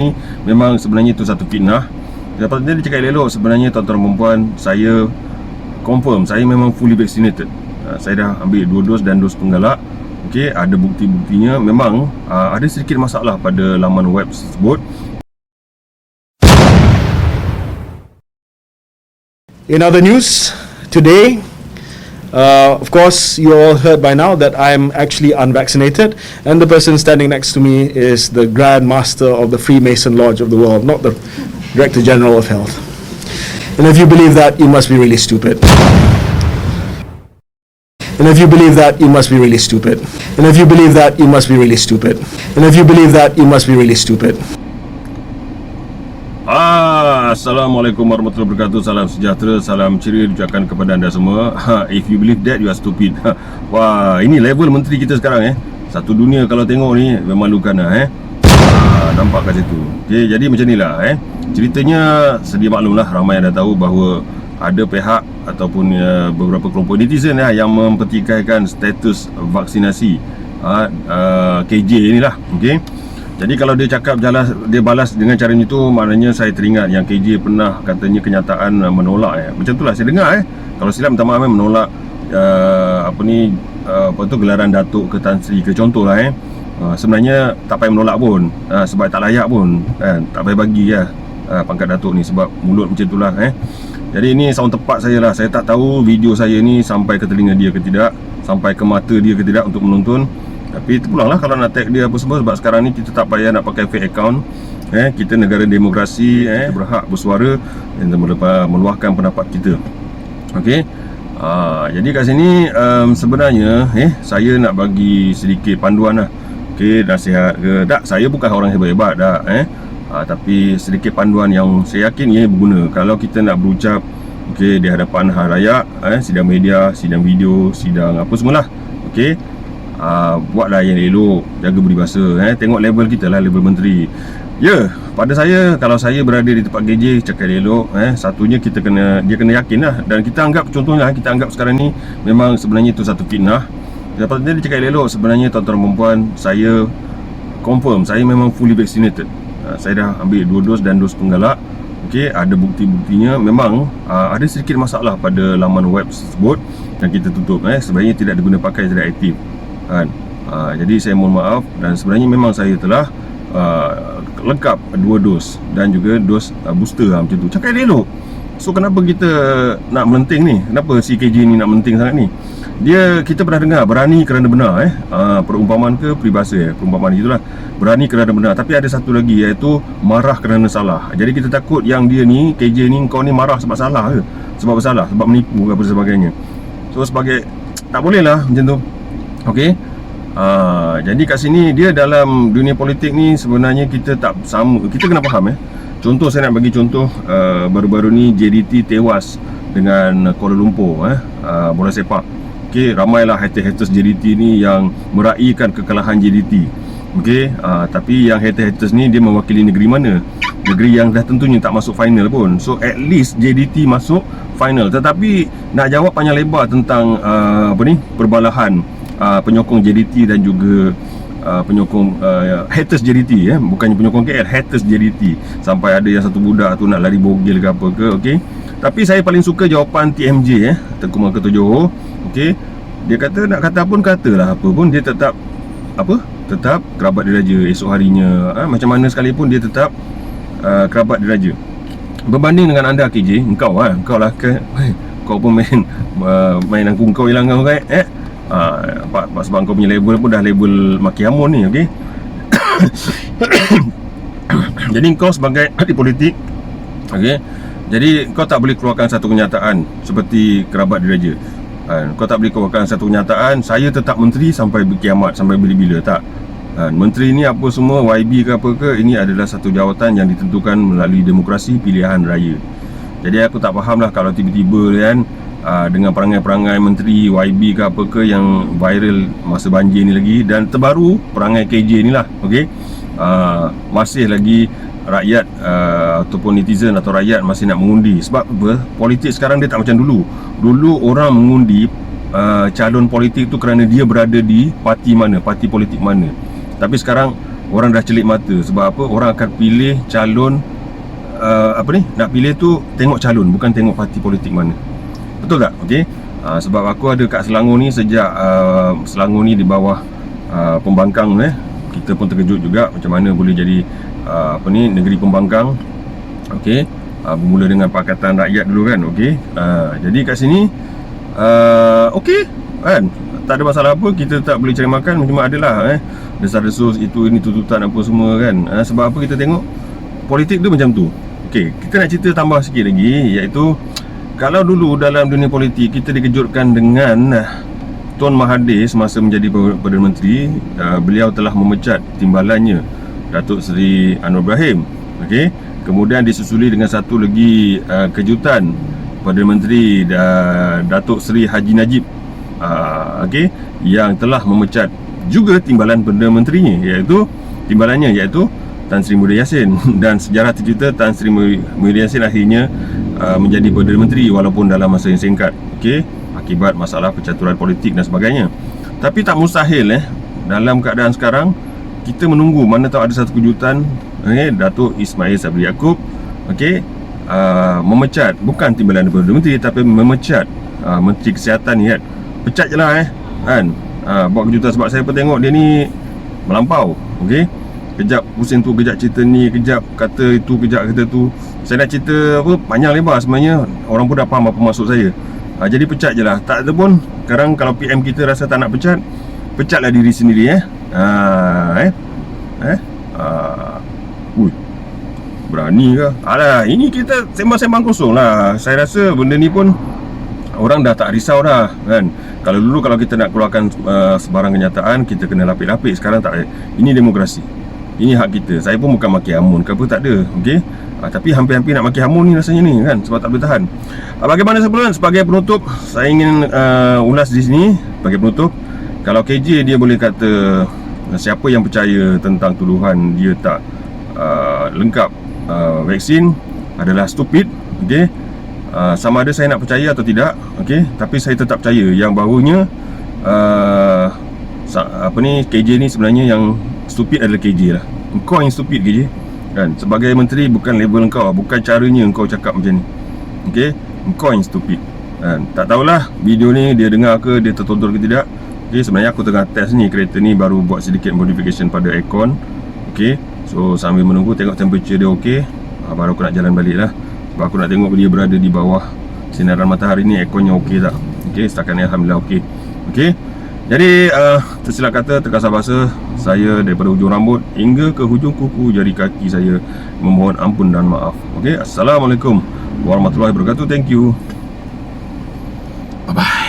ni memang sebenarnya itu satu fitnah. Lepas tu dia cakap elok, sebenarnya tuan-tuan dan puan, saya confirm saya memang fully vaccinated. Saya dah ambil 2 dos dan dos penggalak. Okey, ada bukti-buktinya. Memang ada sedikit masalah pada laman web tersebut. In other news, today, of course, you all heard by now that I'm actually unvaccinated, and the person standing next to me is the Grand Master of the Freemason Lodge of the world, not the Director General of Health. And if you believe that, you must be really stupid. And if you believe that, you must be really stupid. And if you believe that, you must be really stupid. And if you believe that, you must be really stupid. Assalamualaikum warahmatullahi wabarakatuh. Salam sejahtera, salam ceria diucapkan kepada anda semua. If you believe that, you are stupid. Wah, ini level menteri kita sekarang Satu dunia kalau tengok ni memalukan nampak kat situ. Okay, jadi macam inilah ceritanya. Sedia maklumlah, ramai yang dah tahu bahawa ada pihak ataupun beberapa kelompok netizen yang mempertikaikan status vaksinasi KJ inilah. Okey. Jadi kalau dia cakap dia balas dengan cara itu, maknanya saya teringat yang KJ pernah katanya kenyataan menolak Macam itulah saya dengar Kalau silap minta maaf menolak gelaran Datuk ke Tan Sri ke contohlah sebenarnya tak payah menolak pun sebab tak layak pun tak payah bagi pangkat Datuk ni sebab mulut macam itulah Jadi ini sound tepat saya lah. Saya tak tahu video saya ni sampai ke telinga dia ke tidak, sampai ke mata dia ke tidak untuk menonton. Tapi terpulanglah kalau nak tag dia apa semua. Sebab sekarang ni kita tak payah nak pakai fake account. Kita negara demokrasi, berhak bersuara dan meluahkan pendapat kita. Okey. Jadi kat sini sebenarnya saya nak bagi sedikit panduan lah. Okey, nasihat ke tak, saya bukan orang hebat-hebat dah tapi sedikit panduan yang saya yakin ia berguna kalau kita nak berucap di hadapan halayak, sidang media, sidang video, sidang apa semualah. Okey. Buatlah yang elok, jaga budi bahasa. Tengok level kita lah, level menteri. Pada saya, kalau saya berada di tempat KJ, cakap elok. Satunya dia kena yakin lah. Dan kita anggap, contohnya kita anggap sekarang ni memang sebenarnya itu satu fitnah. Lepas tu dia cakap elok, sebenarnya tuan-tuan dan puan, saya confirm saya memang fully vaccinated. Saya dah ambil 2 dos dan dos penggalak. Okey, ada bukti-buktinya. Memang ada sedikit masalah pada laman web tersebut yang kita tutup. Sebenarnya tidak diguna pakai, tidak aktif jadi saya mohon maaf. Dan sebenarnya memang saya telah lengkap 2 dos dan juga dos booster macam tu. Cakap elok. So kenapa kita nak melenting ni? Kenapa si KJ ni nak melenting sangat ni? Kita pernah dengar berani kerana benar perumpamaan ke peribahasa perumpamaan itulah, berani kerana benar. Tapi ada satu lagi, iaitu marah kerana salah. Jadi kita takut yang dia ni, KJ ni, kau ni marah sebab salah ke, sebab bersalah, sebab menipu ke apa sebagainya. So sebagai tak boleh lah macam tu. Okey. Jadi kat sini dia dalam dunia politik ni sebenarnya kita tak sama. Kita kena faham Contoh, saya nak bagi contoh baru-baru ni JDT tewas dengan Kuala Lumpur bola sepak. Okey, ramailah haters JDT ni yang meraihkan kekalahan JDT. Okey, tapi yang haters ni dia mewakili negeri mana? Negeri yang dah tentunya tak masuk final pun. So at least JDT masuk final. Tetapi nak jawab panjang lebar tentang perbalahan penyokong JDT dan juga penyokong haters JDT bukannya penyokong KL, haters JDT. Sampai ada yang satu budak tu nak lari bogil ke apa ke. Okey, tapi saya paling suka jawapan TMJ Tengku Malaka Johor. Okey, dia kata nak kata pun katalah apa pun, dia tetap tetap kerabat diraja esok harinya. Macam mana sekalipun dia tetap kerabat diraja. Berbanding dengan anda KJ, engkau lah kau pun main aku, kau hilang kau sebab kau punya level pun dah level Maki Hamun ni. Okey. Jadi kau sebagai ahli politik, okey, jadi kau tak boleh keluarkan satu kenyataan seperti kerabat diraja. Kau tak boleh keluarkan satu kenyataan saya tetap menteri sampai kiamat, sampai bila-bila. Tak. Menteri ni apa semua, YB ke apa ke, ini adalah satu jawatan yang ditentukan melalui demokrasi pilihan raya. Jadi aku tak faham lah kalau tiba-tiba dengan perangai-perangai menteri YB ke apa ke yang viral masa banjir ni lagi. Dan terbaru perangai KJ ni lah. Okey, masih lagi rakyat ataupun netizen atau rakyat masih nak mengundi. Sebab apa? Politik sekarang dia tak macam dulu. Dulu orang mengundi calon politik tu kerana dia berada di parti mana, parti politik mana. Tapi sekarang orang dah celik mata. Sebab apa? Orang akan pilih calon nak pilih tu tengok calon, bukan tengok parti politik mana. Betul tak? Okey. Sebab aku ada kat Selangor ni sejak Selangor ni di bawah pembangkang kita pun terkejut juga macam mana boleh jadi negeri pembangkang. Okey. Bermula dengan Pakatan Rakyat dulu kan. Okey. Jadi kat sini okey kan, tak ada masalah apa, kita tak boleh cari makan, cuma adalah desas-desus itu ini tuntutan apa semua kan. Sebab apa kita tengok politik tu macam tu. Okey, kita nak cerita tambah sikit lagi, iaitu kalau dulu dalam dunia politik kita dikejutkan dengan Tun Mahathir semasa menjadi Perdana Menteri, beliau telah memecat timbalannya Datuk Seri Anwar Ibrahim. Okey, kemudian disusuli dengan satu lagi kejutan Perdana Menteri Datuk Seri Haji Najib, okey, yang telah memecat juga timbalan Perdana Menterinya, iaitu timbalannya iaitu Tan Sri Muhyiddin Yassin. Dan sejarah tercipta Tan Sri Muhyiddin Yassin akhirnya menjadi Perdana Menteri walaupun dalam masa yang singkat, okey, akibat masalah percaturan politik dan sebagainya. Tapi tak mustahil dalam keadaan sekarang kita menunggu, mana tahu ada satu kejutan, Datuk Ismail Sabri Yaakob, okey, memecat bukan timbalan Perdana Menteri tapi memecat Menteri Kesihatan ni kan. Pecat je lah kan. Buat kejutan sebab saya pun tengok dia ni melampau. Okey, kejap pusing tu, kejap cerita ni, kejap kata itu, kejap kata tu. Saya nak cerita apa panjang lebar, sebenarnya orang pun dah faham apa maksud saya. Jadi pecat je lah. Tak ada pun, sekarang kalau PM kita rasa tak nak pecat, pecatlah diri sendiri Ui, berani ke? Alah, ini kita sembang-sembang kosong lah. Saya rasa benda ni pun orang dah tak risau dah kan. Kalau dulu kalau kita nak keluarkan sebarang kenyataan, kita kena lapik-lapik. Sekarang tak. Ini demokrasi, ini hak kita. Saya pun bukan maki hamun ke apa, tak ada. Okey, tapi hampir-hampir nak maki hamun ni rasanya ni kan, sebab tak boleh tahan. Bagaimana sebelum sebagai penutup, saya ingin ulas di sini sebagai penutup. Kalau KJ dia boleh kata siapa yang percaya tentang tuduhan dia tak lengkap vaksin adalah stupid. Okey, sama ada saya nak percaya atau tidak, okey, tapi saya tetap percaya yang bahawanya KJ ni sebenarnya yang stupid adalah KJ lah. Engkau yang stupid KJ kan. Sebagai menteri bukan level engkau, bukan caranya engkau cakap macam ni. Okey, engkau yang stupid kan. Tak tahulah video ni dia dengar ke, dia tertonton ke tidak. Okey, sebenarnya aku tengah test ni, kereta ni baru buat sedikit modification pada aircon. Okey, so sambil menunggu tengok temperature dia okey, baru aku nak jalan balik lah. Sebab aku nak tengok dia berada di bawah sinaran matahari ni, airconnya okey tak. Okey, setakat ni alhamdulillah okey. Okey, jadi tersilap kata, terkasar bahasa, saya daripada hujung rambut hingga ke hujung kuku jari kaki saya memohon ampun dan maaf. Okey, Assalamualaikum warahmatullahi wabarakatuh. Thank you. Bye bye.